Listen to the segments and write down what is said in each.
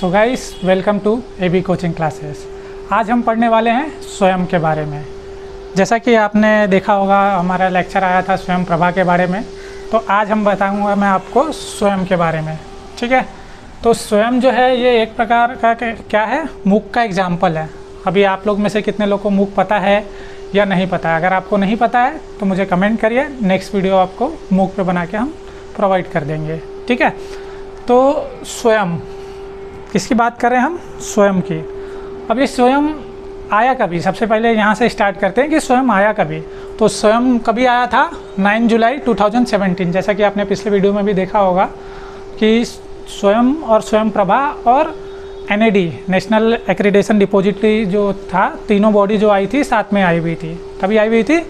So guys, welcome to AB coaching classes. आज हम पढ़ने वाले हैं स्वयं के बारे में। जैसा कि आपने देखा होगा, हमारा लेक्चर आया था स्वयं प्रभा के बारे में। तो आज हम बताऊंगा मैं आपको स्वयं के बारे में। ठीक है, तो स्वयं जो है ये एक प्रकार का क्या है, मूक का एग्जाम्पल है। अभी आप लोग में से कितने लोग को मूक पता है या नहीं पता है? अगर आपको नहीं पता है तो मुझे कमेंट करिए, नेक्स्ट वीडियो आपको मूक पे बना के हम प्रोवाइड कर देंगे। ठीक है, तो स्वयं किसकी बात कर रहे हैं हम? स्वयं की। अब ये स्वयं आया कभी? सबसे पहले यहाँ से स्टार्ट करते हैं कि स्वयं आया कभी। तो स्वयं कभी आया था? 9 जुलाई 2017। जैसा कि आपने पिछले वीडियो में भी देखा होगा कि स्वयं और स्वयं प्रभा और NAD नेशनल एक्रीडेशन डिपॉजिटरी जो था, तीनों बॉडी जो आई थी साथ में आई हुई थी। कभी आई हुई थी?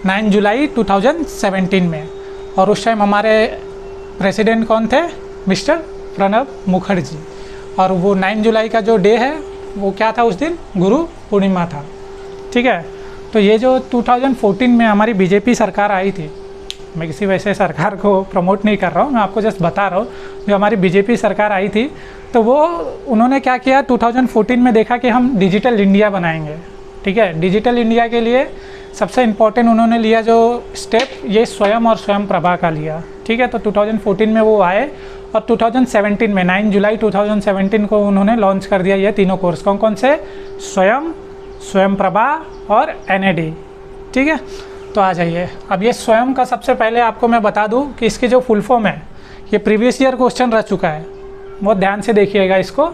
9 जुलाई 2017 में। और उस टाइम हमारे प्रेसिडेंट कौन थे? मिस्टर प्रणब मुखर्जी। और वो 9 जुलाई का जो डे है वो क्या था? उस दिन गुरु पूर्णिमा था। ठीक है, तो ये जो 2014 में हमारी बीजेपी सरकार आई थी, मैं किसी वैसे सरकार को प्रमोट नहीं कर रहा हूँ, मैं आपको जस्ट बता रहा हूँ। जो हमारी बीजेपी सरकार आई थी तो वो उन्होंने क्या किया, 2014 में देखा कि हम डिजिटल इंडिया बनाएंगे। ठीक है, डिजिटल इंडिया के लिए सबसे इम्पोर्टेंट उन्होंने लिया जो स्टेप, ये स्वयं और स्वयं प्रभा का लिया। ठीक है, तो 2014 में वो आए और 2017 में 9 जुलाई 2017 को उन्होंने लॉन्च कर दिया ये तीनों कोर्स। कौन कौन से? स्वयं, स्वयं प्रभा और NAD। ठीक है, तो आ जाइए। अब ये स्वयं का सबसे पहले आपको मैं बता दूं कि इसकी जो फुल फॉर्म है, ये प्रीवियस ईयर क्वेश्चन रह चुका है, बहुत ध्यान से देखिएगा इसको।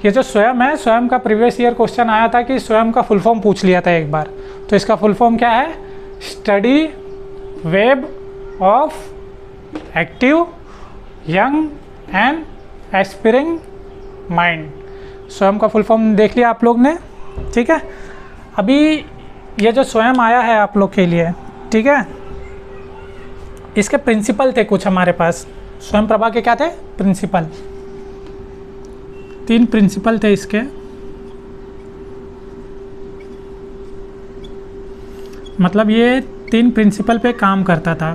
ये जो स्वयं है, स्वयं का प्रीवियस ईयर क्वेश्चन आया था कि स्वयं का फुल फॉर्म पूछ लिया था एक बार। तो इसका फुल फॉर्म क्या है? Study web of active young and aspiring mind. Swayam का फुल फॉर्म देख लिया आप लोग ने। ठीक है, अभी ये जो स्वयं आया है आप लोग के लिए, ठीक है, इसके प्रिंसिपल थे कुछ हमारे पास। स्वयं प्रभा के क्या थे? प्रिंसिपल। 3 प्रिंसिपल थे इसके। मतलब ये 3 प्रिंसिपल पे काम करता था।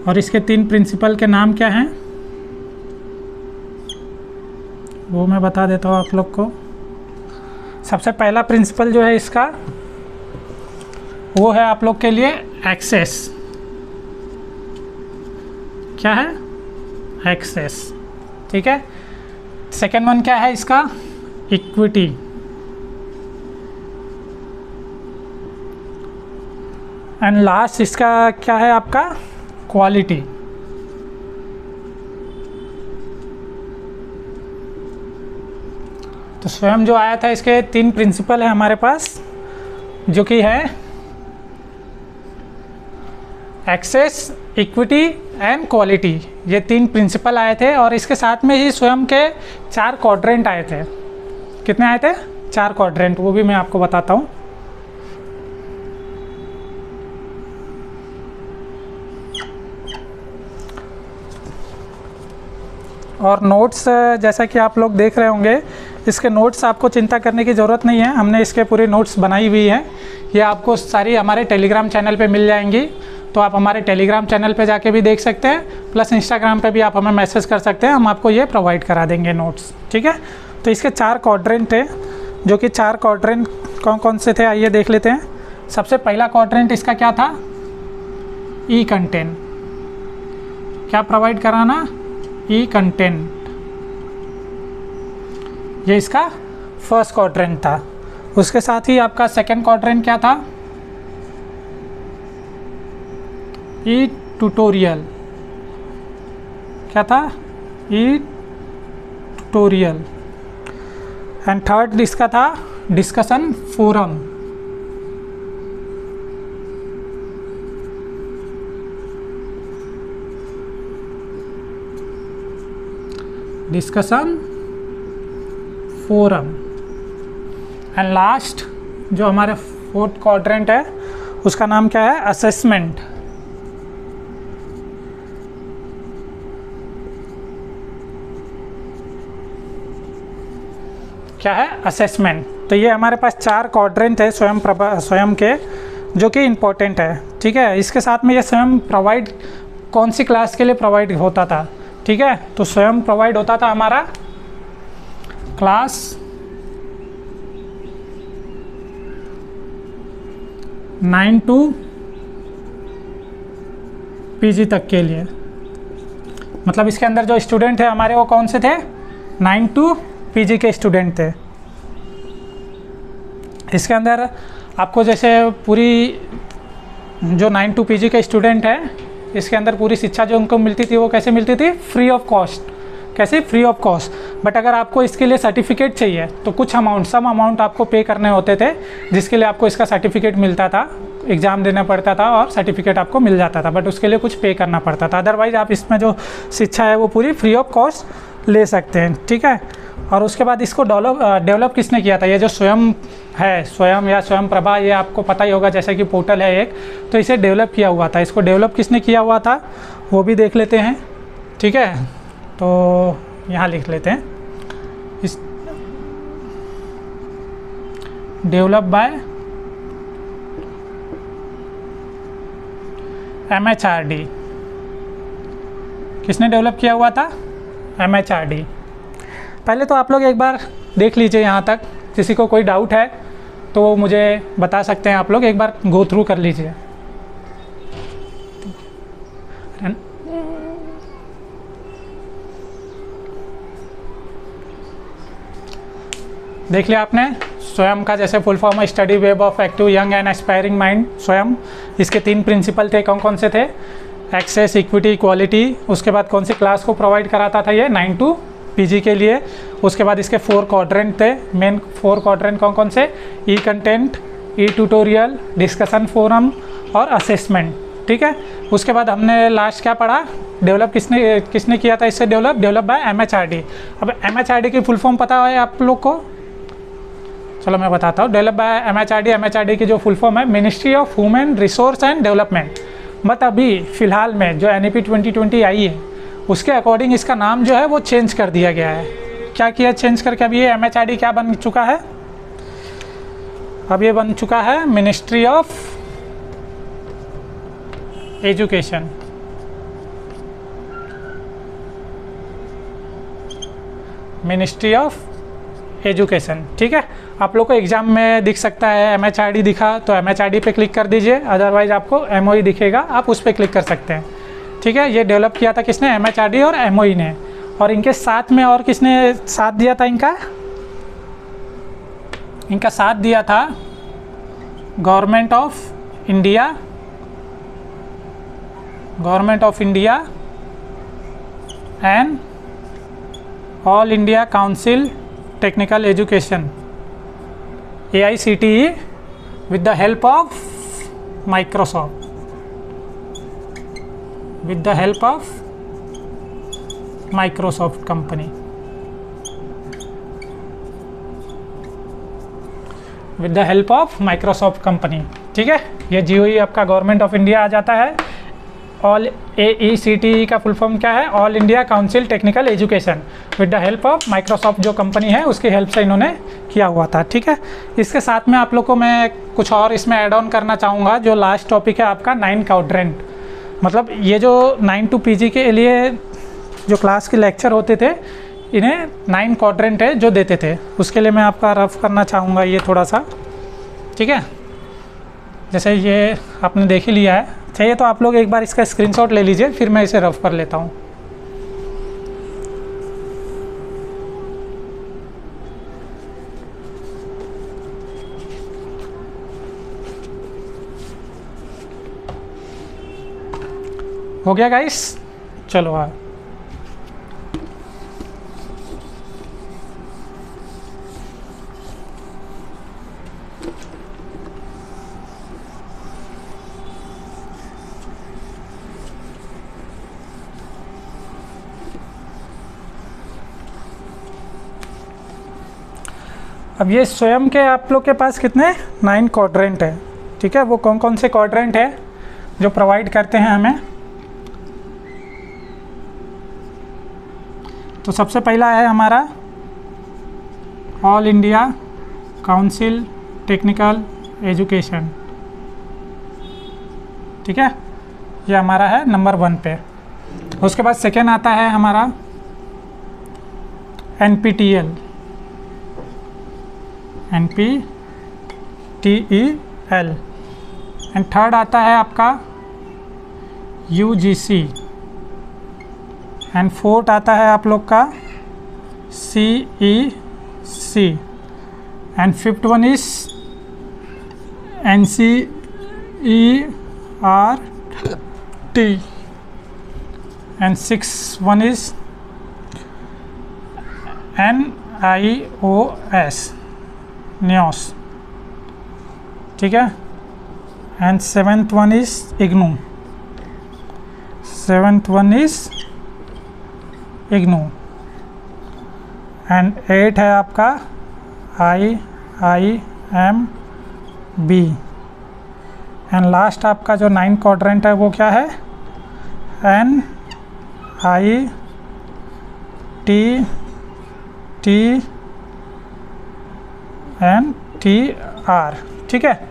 और इसके 3 प्रिंसिपल के नाम क्या हैं वो मैं बता देता हूँ आप लोग को। सबसे पहला प्रिंसिपल जो है इसका, वो है आप लोग के लिए एक्सेस। क्या है? एक्सेस। ठीक है, सेकेंड वन क्या है इसका? इक्विटी। एंड लास्ट इसका क्या है आपका? क्वालिटी। तो स्वयं जो आया था, इसके 3 प्रिंसिपल है हमारे पास, जो कि है एक्सेस, इक्विटी एंड क्वालिटी। ये 3 प्रिंसिपल आए थे और इसके साथ में ही स्वयं के 4 क्वाड्रेंट आए थे। कितने आए थे? 4 क्वाड्रेंट, वो भी मैं आपको बताता हूँ। और नोट्स जैसा कि आप लोग देख रहे होंगे, इसके नोट्स आपको चिंता करने की ज़रूरत नहीं है, हमने इसके पूरी नोट्स बनाई हुई हैं। ये आपको सारी हमारे टेलीग्राम चैनल पे मिल जाएंगी। तो आप हमारे टेलीग्राम चैनल पे जाके भी देख सकते हैं, प्लस इंस्टाग्राम पे भी आप हमें मैसेज कर सकते हैं, हम आपको ये प्रोवाइड करा देंगे नोट्स। ठीक है, तो इसके 4 क्वाड्रेंट थे, जो कि 4 क्वाड्रेंट कौन कौन से थे आइए देख लेते हैं। सबसे पहला क्वाड्रेंट इसका क्या था? ई कंटेंट। क्या प्रोवाइड कराना? ई कंटेंट। ये इसका फर्स्ट क्वाड्रेंट था। उसके साथ ही आपका सेकंड क्वाड्रेंट क्या था? ई ट्यूटोरियल। क्या था? ई ट्यूटोरियल। एंड थर्ड इसका था discussion forum. Discussion forum. And last जो हमारे 4th क्वाड्रेंट है, उसका नाम क्या है? असेसमेंट। क्या है? असेसमेंट। तो ये हमारे पास 4 क्वाड्रेंट है स्वयं के, जो कि इम्पोर्टेंट है। ठीक है, इसके साथ में ये स्वयं प्रोवाइड कौन सी क्लास के लिए प्रोवाइड होता था? ठीक है, तो स्वयं प्रोवाइड होता था हमारा क्लास 9 to पीजी तक के लिए। मतलब इसके अंदर जो स्टूडेंट है हमारे वो कौन से थे, 9 to पीजी के स्टूडेंट थे। इसके अंदर आपको जैसे पूरी जो 9 to पीजी के स्टूडेंट है, इसके अंदर पूरी शिक्षा जो उनको मिलती थी वो कैसे मिलती थी, फ्री ऑफ कॉस्ट। कैसे, फ्री ऑफ कॉस्ट। बट अगर आपको इसके लिए सर्टिफिकेट चाहिए तो कुछ अमाउंट, सम अमाउंट आपको पे करने होते थे, जिसके लिए आपको इसका सर्टिफिकेट मिलता था, एग्ज़ाम देना पड़ता था और सर्टिफिकेट आपको मिल जाता था, बट उसके लिए कुछ पे करना पड़ता था। अदरवाइज़ आप इसमें जो शिक्षा है वो पूरी फ्री ऑफ कॉस्ट ले सकते हैं, ठीक है। और उसके बाद इसको डेवलप किसने किया था, ये जो स्वयं है, स्वयं या स्वयं प्रभा, ये आपको पता ही होगा, जैसे कि पोर्टल है एक, तो इसे डेवलप किया हुआ था। इसको डेवलप किसने किया हुआ था वो भी देख लेते हैं, ठीक है। तो यहाँ लिख लेते हैं, इस डेवलप बाय MHRD। किसने डेवलप किया हुआ था, MHRD। पहले तो आप लोग एक बार देख लीजिए, यहाँ तक किसी को कोई डाउट है तो मुझे बता सकते हैं, आप लोग एक बार गो थ्रू कर लीजिए। देख लिया आपने, स्वयं का जैसे फुल फॉर्म है study web of active young and aspiring mind, स्वयं। इसके 3 प्रिंसिपल थे, कौन कौन से थे, एक्सेस, इक्विटी, क्वालिटी। उसके बाद कौन सी क्लास को प्रोवाइड कराता था ये, 9 to पीजी के लिए। उसके बाद इसके 4 क्वाड्रेंट थे, मेन 4 क्वाड्रेंट कौन कौन से, ई कंटेंट, ई ट्यूटोरियल, डिस्कशन फोरम और असेसमेंट, ठीक है। उसके बाद हमने लास्ट क्या पढ़ा, डेवलप किसने किया था इससे, डेवलप बाय MHRD। अब MHRD की फुल फॉर्म पता है आप लोग को, चलो मैं बताता हूँ। डेवलप बाय MHRD की जो फुल फॉर्म है ministry of human resource and development. But अभी फ़िलहाल में जो NEP 2020 आई है उसके अकॉर्डिंग इसका नाम जो है वो चेंज कर दिया गया है। क्या किया चेंज करके, अभी ये MHRD क्या बन चुका है, अब ये बन चुका है ministry of education. Ministry of education, ठीक है। आप लोग को एग्ज़ाम में दिख सकता है MHRD दिखा तो MHRD पे क्लिक कर दीजिए, अदरवाइज़ आपको MOE दिखेगा, आप उस पर क्लिक कर सकते हैं, ठीक है। ये डेवलप किया था किसने, MHRD और MOE ने। और इनके साथ में और किसने साथ दिया था, इनका साथ दिया था government of India and all India council technical education, AICTE, with the help of Microsoft, company, with the help of Microsoft company, ठीक है। ये GOE आपका गवर्नमेंट ऑफ इंडिया आ जाता है। ऑल AICTE का फुल फॉर्म क्या है, all India council technical education, with the help of Microsoft जो कंपनी है उसकी हेल्प से इन्होंने किया हुआ था, ठीक है। इसके साथ में आप लोग को मैं कुछ और इसमें ऐड ऑन करना चाहूँगा। जो लास्ट टॉपिक है आपका 9 क्वाड्रेंट, मतलब ये जो 9 to पीजी के लिए जो क्लास के लेक्चर होते थे, इन्हें 9 क्वाड्रेंट है जो देते थे, उसके लिए मैं आपका रफ करना चाहूँगा ये थोड़ा सा, ठीक है। जैसे ये आपने देख ही लिया है, चाहिए तो आप लोग एक बार इसका स्क्रीनशॉट ले लीजिए, फिर मैं इसे रफ कर लेता हूँ। हो गया गाइस, चलो हाँ। अब ये स्वयं के आप लोग के पास कितने 9 क्वाड्रेंट है, ठीक है। वो कौन कौन से क्वाड्रेंट है जो प्रोवाइड करते हैं हमें, तो सबसे पहला है हमारा all India council technical education, ठीक है। ये हमारा है नंबर 1 पे। उसके बाद सेकेंड आता है हमारा NPTEL, NPTEL। एंड थर्ड आता है आपका UGC। एंड फोर्थ आता है आप लोग का CEC। And fifth one is NCERT। And six one is NIOS, NIOS, ठीक है। And seventh one is IGNOU, and eight है आपका IIMB। एंड लास्ट आपका जो 9 क्वाड्रेंट है वो क्या है, NITTNTR, ठीक है।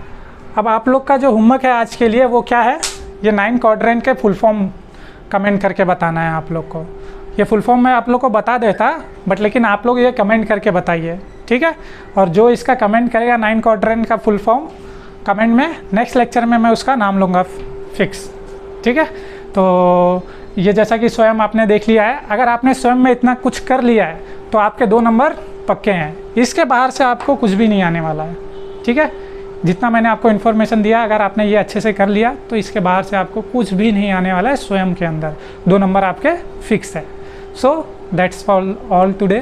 अब आप लोग का जो होमवर्क है आज के लिए वो क्या है, ये 9 क्वाड्रेंट के फुल फॉर्म कमेंट करके बताना है आप लोग को। ये फुल फॉर्म मैं आप लोग को बता देता, बट लेकिन आप लोग ये कमेंट करके बताइए, ठीक है। और जो इसका कमेंट करेगा 9 क्वाड्रेंट का फुल फॉर्म कमेंट में, नेक्स्ट लेक्चर में मैं उसका नाम लूँगा फिक्स, ठीक है। तो ये जैसा कि स्वयं आपने देख लिया है, अगर आपने स्वयं में इतना कुछ कर लिया है तो आपके 2 नंबर पक्के हैं। इसके बाहर से आपको कुछ भी नहीं आने वाला है, ठीक है। जितना मैंने आपको इन्फॉर्मेशन दिया, अगर आपने ये अच्छे से कर लिया तो इसके बाहर से आपको कुछ भी नहीं आने वाला है। स्वयं के अंदर 2 नंबर आपके फिक्स है। So that's all today.